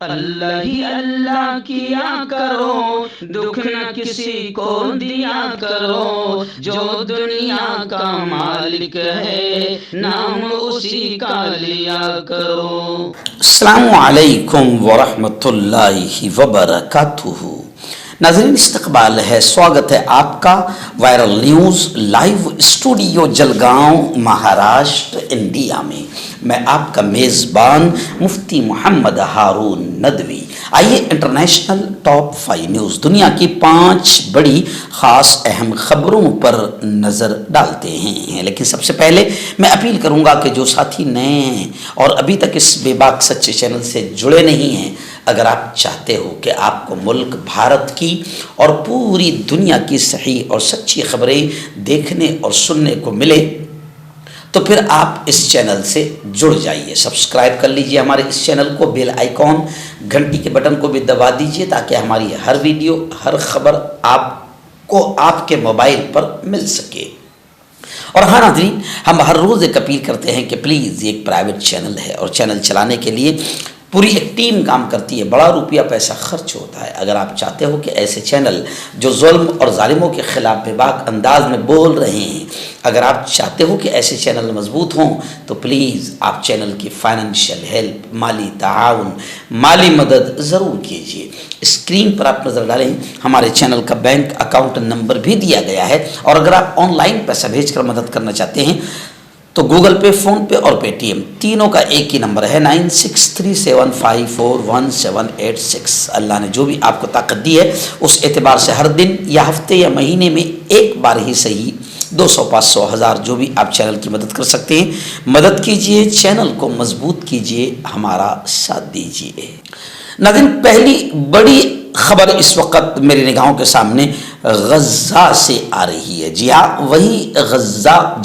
اللہ ہی اللہ کیا کرو، دکھ نہ کسی کو دیا کرو، جو دنیا کا مالک ہے نام اسی کا لیا کرو۔ السلام علیکم ورحمۃ اللہ وبرکاتہ۔ ناظرین، استقبال ہے، سواگت ہے آپ کا viral news live studio Jalgaon, Maharashtra, India میں۔ میں آپ کا میزبان مفتی محمد ہارون ندوی۔ آئیے انٹرنیشنل ٹاپ 5 نیوز، دنیا کی 5 بڑی خاص اہم خبروں پر نظر ڈالتے ہیں۔ لیکن سب سے پہلے میں اپیل کروں گا کہ جو ساتھی نئے ہیں اور ابھی تک اس بے باک سچے چینل سے جڑے نہیں ہیں، اگر آپ چاہتے ہو کہ آپ کو ملک بھارت کی اور پوری دنیا کی صحیح اور سچی خبریں دیکھنے اور سننے کو ملے تو پھر آپ اس چینل سے جڑ جائیے، سبسکرائب کر لیجئے ہمارے اس چینل کو، بیل آئیکن گھنٹی کے بٹن کو بھی دبا دیجئے تاکہ ہماری ہر ویڈیو، ہر خبر آپ کو آپ کے موبائل پر مل سکے۔ اور ہاں ناظرین، ہم ہر روز ایک اپیل کرتے ہیں کہ پلیز یہ ایک پرائیویٹ چینل ہے اور چینل چلانے کے لیے پوری ایک ٹیم کام کرتی ہے، بڑا روپیہ پیسہ خرچ ہوتا ہے۔ اگر آپ چاہتے ہو کہ ایسے چینل جو ظلم اور ظالموں کے خلاف بے باک انداز میں بول رہے ہیں، اگر آپ چاہتے ہو کہ ایسے چینل مضبوط ہوں تو پلیز آپ چینل کی فائنینشیل ہیلپ، مالی تعاون، مالی مدد ضرور کیجیے۔ اسکرین پر آپ نظر ڈالیں، ہمارے چینل کا بینک اکاؤنٹ نمبر بھی دیا گیا ہے، اور اگر آپ آن لائن پیسہ بھیج کر مدد کرنا چاہتے ہیں تو گوگل پے، فون پے اور پے ٹی ایم تینوں کا ایک ہی نمبر ہے 9637541786۔ اللہ نے جو بھی آپ کو طاقت دی ہے اس اعتبار سے ہر دن یا ہفتے یا مہینے میں ایک بار ہی صحیح 200، 500، 1000 جو بھی آپ چینل کی مدد کر سکتے ہیں مدد کیجئے، چینل کو مضبوط کیجئے، ہمارا ساتھ دیجئے۔ ناظرین، پہلی بڑی خبر اس وقت میری نگاہوں کے سامنے غزہ سے آ رہی ہے۔ جی ہاں، وہی غزہ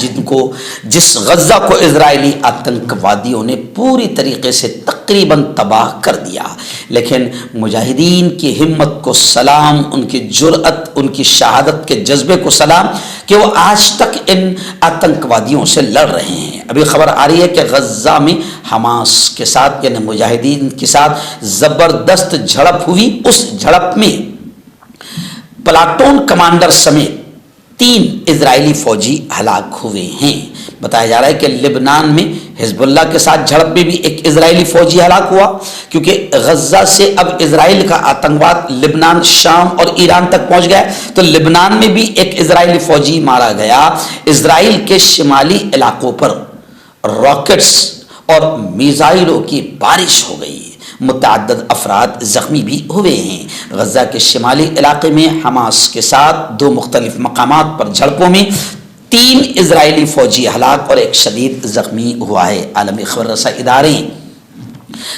جس غزہ کو اسرائیلی آتنکوادیوں نے پوری طریقے سے تقریباً تباہ کر دیا، لیکن مجاہدین کی ہمت کو سلام، ان کی جرأت، ان کی شہادت کے جذبے کو سلام کہ وہ آج تک ان آتنکوادیوں سے لڑ رہے ہیں۔ ابھی خبر آ رہی ہے کہ غزہ میں حماس کے ساتھ یعنی مجاہدین کے ساتھ زبردست جھڑپ ہوئی۔ اس جھڑپ میں پلاٹون کمانڈر سمیت 3 اسرائیلی فوجی ہلاک ہوئے ہیں۔ بتایا جا رہا ہے کہ لبنان میں حزب اللہ کے ساتھ جھڑپ میں بھی ایک اسرائیلی فوجی ہلاک ہوا، کیونکہ غزہ سے اب اسرائیل کا آتنکواد لبنان، شام اور ایران تک پہنچ گیا، تو لبنان میں بھی ایک اسرائیلی فوجی مارا گیا۔ اسرائیل کے شمالی علاقوں پر راکٹس اور میزائلوں کی بارش ہو گئی، متعدد افراد زخمی بھی ہوئے ہیں۔ غزہ کے شمالی علاقے میں حماس کے ساتھ 2 مختلف مقامات پر جھڑپوں میں 3 اسرائیلی فوجی ہلاک اور ایک شدید زخمی ہوا ہے۔ عالمی خبر رساں ادارے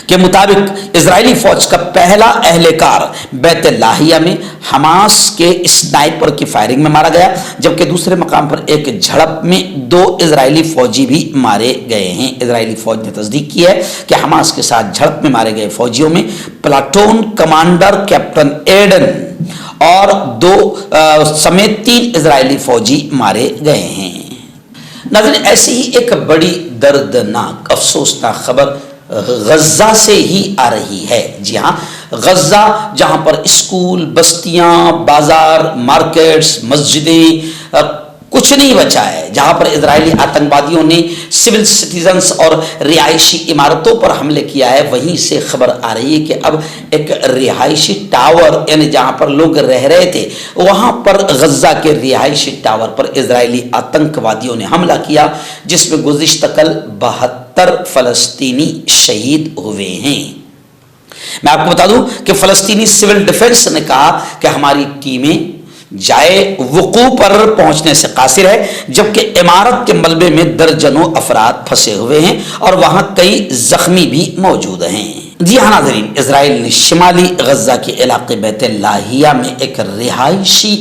کے مطابق اسرائیلی فوج کا پہلا اہلکار بیت لاہیہ میں حماس کے اسنائپر کی فائرنگ میں مارا گیا، جبکہ دوسرے مقام پر ایک جھڑپ میں 2 اسرائیلی فوجی بھی مارے گئے ہیں۔ اسرائیلی فوج نے تصدیق کی ہے کہ حماس کے ساتھ جھڑپ میں مارے گئے فوجیوں میں پلاٹون کمانڈر کیپٹن ایڈن اور 2 سمیت 3 اسرائیلی فوجی مارے گئے ہیں۔ ناظرین، ایسی ہی ایک بڑی دردناک، افسوسناک خبر غزہ سے ہی آ رہی ہے۔ جی ہاں، غزہ جہاں پر اسکول، بستیاں، بازار، مارکیٹس، مسجدیں، کچھ نہیں بچا ہے، جہاں پر اسرائیلی آتنکوادیوں نے سول سٹیزنز اور رہائشی عمارتوں پر حملے کیا ہے، وہیں سے خبر آ رہی ہے کہ اب ایک رہائشی ٹاور یعنی جہاں پر لوگ رہ رہے تھے وہاں پر غزہ کے رہائشی ٹاور پر اسرائیلی آتنکوادیوں نے حملہ کیا، جس میں گزشتہ کل 72 فلسطینی شہید ہوئے ہیں۔ میں آپ کو بتا دوں کہ فلسطینی سول ڈیفنس نے کہا کہ ہماری ٹیمیں جائے وقوع پر پہنچنے سے قاصر ہے، جبکہ عمارت کے ملبے میں درجنوں افراد پھنسے ہوئے ہیں اور وہاں کئی زخمی بھی موجود ہیں۔ جی ہاں ناظرین، اسرائیل نے شمالی غزہ کے علاقے بیت لاہیہ میں ایک رہائشی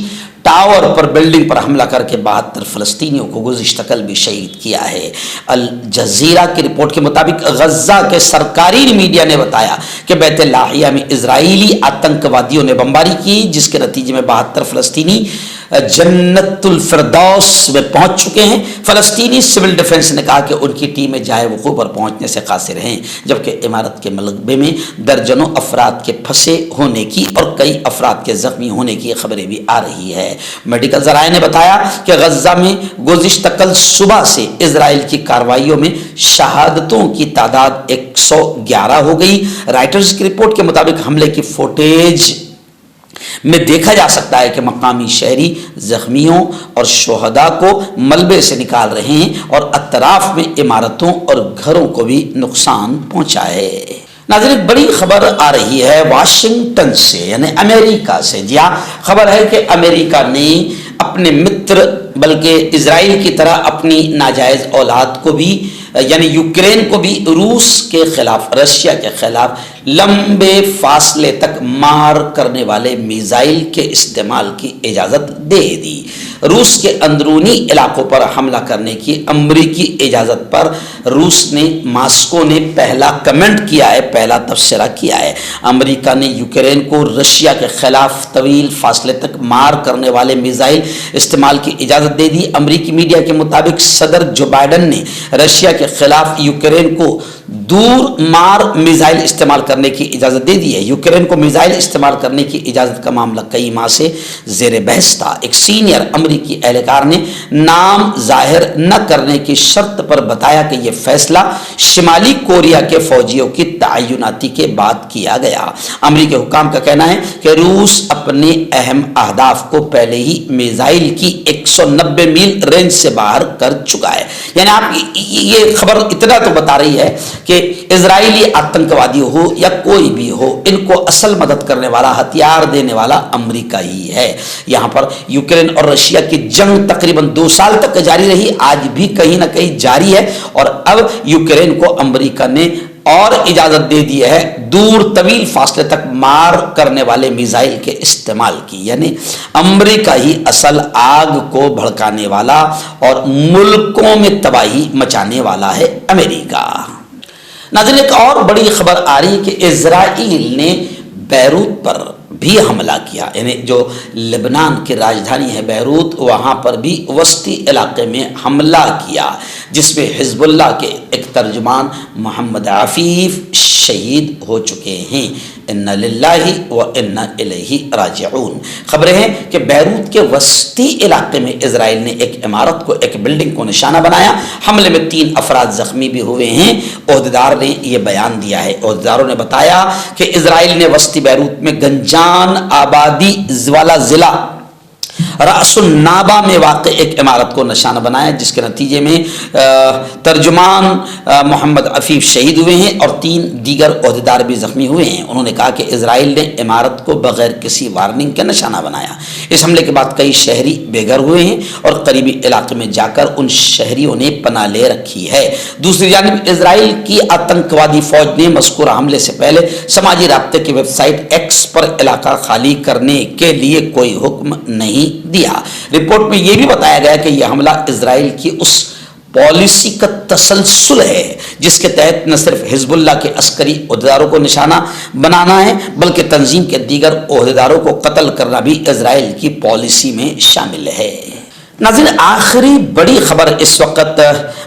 ٹاور پر बिल्डिंग पर हमला करके 72 फलस्तीनियों को गुज़िश्ता कल भी शहीद किया है। अल जज़ीरा की रिपोर्ट के मुताबिक गज़ा के सरकारी मीडिया ने बताया कि बैत लाहिया में इजरायली आतंकवादियों ने बमबारी की, जिसके नतीजे में 72 फलस्तीनी जन्नतुल फिरदौस में पहुंच चुके हैं। फलस्तीनी सिविल डिफेंस ने कहा कि उनकी टीमें जाए वक़ूफ़ पर पहुंचने से कासिर हैं, जबकि इमारत के मलबे में दर्जनों अफराद के फंसे होने की और कई अफराद के जख्मी होने की खबरें भी आ रही है। मेडिकल ज़राए ने बताया कि गज़ा में गुज़िश्ता कल सुबह से इजराइल की कार्रवाइयों में शहादतों की तादाद 111 हो गई। राइटर्स की रिपोर्ट के मुताबिक हमले की फुटेज में देखा जा सकता है कि मकामी शहरी जख्मियों और शोहदा को मलबे से निकाल रहे हैं और अतराफ में इमारतों और घरों को भी नुकसान पहुंचा है। नाज़रीन, बड़ी खबर आ रही है वाशिंगटन से, यानी अमेरिका से। जी हाँ, खबर है कि अमेरिका ने अपने मित्र बल्कि इजराइल की तरह अपनी नाजायज़ औलाद को भी यानी यूक्रेन को भी रूस के खिलाफ, रशिया के खिलाफ लंबे फासले तक मार करने वाले मिसाइल के इस्तेमाल की इजाज़त दे दी। रूस के अंदरूनी इलाकों पर हमला करने की अमरीकी इजाज़त पर रूस ने, मास्को ने पहला कमेंट किया है, पहला तबसरा किया है। अमरीका ने यूक्रेन को रशिया के खिलाफ तवील फासले तक मार करने वाले मिसाइल इस्तेमाल की इजाज़त दे दी। अमरीकी मीडिया के मुताबिक सदर जो बाइडन ने रशिया के खिलाफ यूक्रेन को दूर मार मिसाइल इस्तेमाल करने की इजाज़त दे दी है। यूक्रेन को मिसाइल इस्तेमाल करने की इजाज़त का मामला कई माह से ज़ेर बहस था। एक सीनियर अमरीकी एहलकार ने नाम जाहिर न करने की शर्त पर बताया कि यह फैसला शिमाली कोरिया के फौजियों की तयनाती के बाद किया गया। अमरीकी हुकाम का कहना है कि रूस अपने अहम अहदाफ को पहले ही मिसाइल की 190 मील रेंज से बाहर कर चुका है। यानी आप ये खबर इतना तो बता रही है कि इजरायली आतंकवादी हो या कोई भी हो, इनको असल मदद करने वाला, हथियार देने वाला अमेरिका ही है। यहाँ पर यूक्रेन और रशिया की जंग तकरीबन 2 साल तक जारी रही, आज भी कहीं ना कहीं जारी है। और अब यूक्रेन को अमेरिका ने और इजाजत दे दी है दूर तवील फासले तक मार करने वाले मिसाइल के इस्तेमाल की। यानी अमेरिका ही असल आग को भड़काने वाला और मुल्कों में तबाही मचाने वाला है अमेरिका। नाज़रीन, एक और बड़ी खबर आ रही है कि इजराइल ने बैरूत पर भी हमला किया। यानी जो लेबनान की राजधानी है बैरूत, वहाँ पर भी वस्ती इलाके में हमला किया, जिसमें हिजबुल्लाह के एक तर्जुमान मोहम्मद आफीफ शहीद हो चुके हैं। इन्ना लिल्लाहि व इन्ना इलैहि राजिऊन। खबरें हैं कि बैरूत के वस्ती इलाके में इजराइल ने एक इमारत को, एक बिल्डिंग को निशाना बनाया। हमले में 3 अफराद जख्मी भी हुए हैं। ओहदेदार ने यह बयान दिया है। ओहदेदारों ने बताया कि इजराइल ने वस्ती बैरूत में गंजान आबादी वाला जिला रासुन्नाबा में वाक़ एक इमारत को निशाना बनाया, जिसके नतीजे में तर्जुमान मोहम्मद अफीफ शहीद हुए हैं और 3 दीगर ओहदेदार भी जख्मी हुए हैं। उन्होंने कहा कि इजराइल ने इमारत को बगैर किसी वार्निंग के निशाना बनाया। इस हमले के बाद कई शहरी बेघर हुए हैं और करीबी इलाके में जाकर उन शहरियों ने पनाह ले रखी है। दूसरी जानिब इजराइल की आतंकवादी फौज ने मज़कूरा हमले से पहले समाजी राब्ते की वेबसाइट एक्स पर इलाका खाली करने के लिए कोई हुक्म नहीं दिया। रिपोर्ट में यह भी बताया गया कि यह हमला इजराइल की उस पॉलिसी का तसलसल है जिसके तहत न सिर्फ हिजबुल्लाह के अस्करी ओहदेदारों को निशाना बनाना है, बल्कि तंजीम के दीगर ओहदेदारों को कत्ल करना भी इजराइल की पॉलिसी में शामिल है। नाज़रीन, आखिरी बड़ी खबर इस वक्त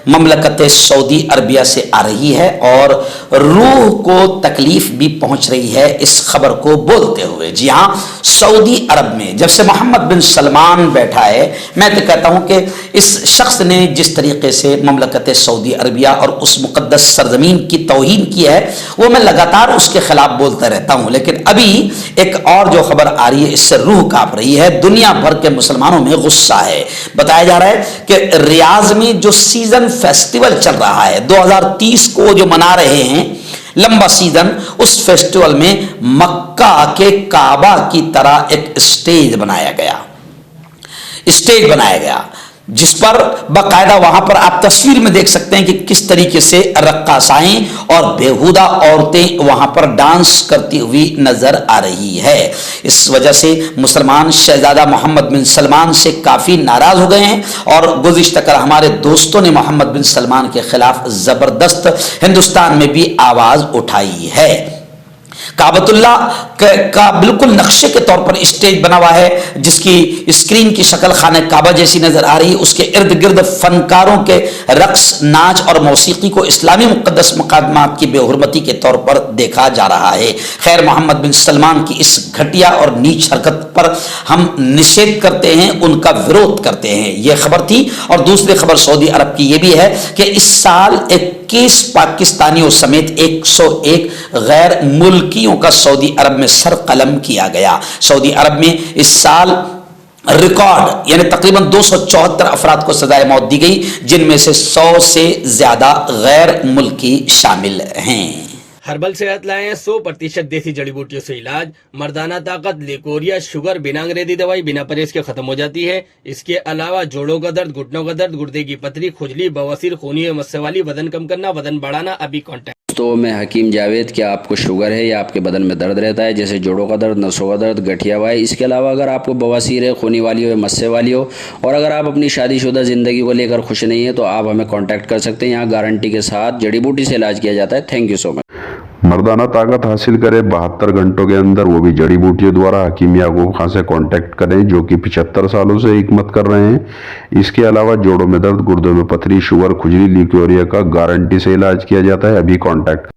ममलकत सऊदी अरबिया से आ रही है और रूह को तकलीफ भी पहुंच रही है इस खबर को बोलते हुए। जी हाँ, सऊदी अरब में जब से मोहम्मद बिन सलमान बैठा है, मैं तो कहता हूं कि इस शख्स ने जिस तरीके से ममलकत सऊदी अरबिया और उस मुक़द्दस सरजमीन की तौहीन की है, वो मैं लगातार उसके खिलाफ बोलता रहता हूं। लेकिन अभी एक और जो खबर आ रही है, इससे रूह कांप रही है। दुनिया भर के मुसलमानों में गुस्सा है। बताया जा रहा है कि रियाज में जो सीजन फेस्टिवल चल रहा है 2030 को जो मना रहे हैं, लंबा सीजन, उस फेस्टिवल में मक्का के काबा की तरह एक स्टेज बनाया गया। जिस पर बाकायदा वहां पर आप तस्वीर में देख सकते हैं कि किस तरीके से रक्कासाएं और बेहुदा औरतें वहां पर डांस करती हुई नजर आ रही है। इस वजह से मुसलमान शहजादा मोहम्मद बिन सलमान से काफी नाराज हो गए हैं और गुज़िश्ता कल हमारे दोस्तों ने मोहम्मद बिन सलमान के खिलाफ जबरदस्त हिंदुस्तान में भी आवाज उठाई है। काबतुल्ला का बिल्कुल नक्शे के तौर पर स्टेज बना हुआ है, जिसकी स्क्रीन की शक्ल खाने काबा जैसी नजर आ रही है। उसके इर्द गिर्द फनकारों के रक्स, नाच और मौसीकी को इस्लामी मुक़द्दस मकामात की बेहुरमती के तौर पर देखा जा रहा है। खैर, मोहम्मद बिन सलमान की इस घटिया और नीच हरकत पर हम निषेध करते हैं, उनका विरोध करते हैं। यह खबर थी। और दूसरी खबर सऊदी अरब की यह भी है कि इस साल 21 पाकिस्तानियों समेत 101 गैर मुल्कियों का सऊदी अरब में सर कलम किया गया। सऊदी अरब में इस साल रिकॉर्ड यानी तकरीबन 274 अफराद को सजाए मौत दी गई, जिनमें से 100 से ज्यादा गैर मुल्की शामिल हैं। हर्बल सेहत लाए 100% देसी जड़ी बूटियों से इलाज, मर्दाना ताकत, लिकोरिया, शुगर, बिना अंग्रेजी दवाई, बिना परहेज के खत्म हो जाती है। इसके अलावा जोड़ों का दर्द, घुटनों का दर्द, गुर्दे की पथरी, खुजली, बवासीर, खूनी मस्से वाली, वजन कम करना, वजन बढ़ाना, अभी कॉन्टैक्ट। तो मैं हकीम जावेद, क्या आपको शुगर है या आपके बदन में दर्द रहता है, जैसे जोड़ों का दर्द, नसों का दर्द, गठिया हुआ है? इसके अलावा अगर आपको बवासीर है, खूनी वाली हो या मस्से वाली हो, और अगर आप अपनी शादीशुदा ज़िंदगी को लेकर खुश नहीं है, तो आप हमें कांटेक्ट कर सकते हैं। यहाँ गारंटी के साथ जड़ी बूटी से इलाज किया जाता है। Thank you so much. मर्दाना ताकत हासिल करें 72 घंटों के अंदर, वो भी जड़ी बूटियों द्वारा। हकीम याकूब खान से कांटेक्ट करें, जो कि 75 सालों से हिकमत कर रहे हैं। इसके अलावा जोड़ों में दर्द, गुर्दों में पथरी, शुगर, खुजली, लिकोरिया का गारंटी से इलाज किया जाता है। अभी कांटेक्ट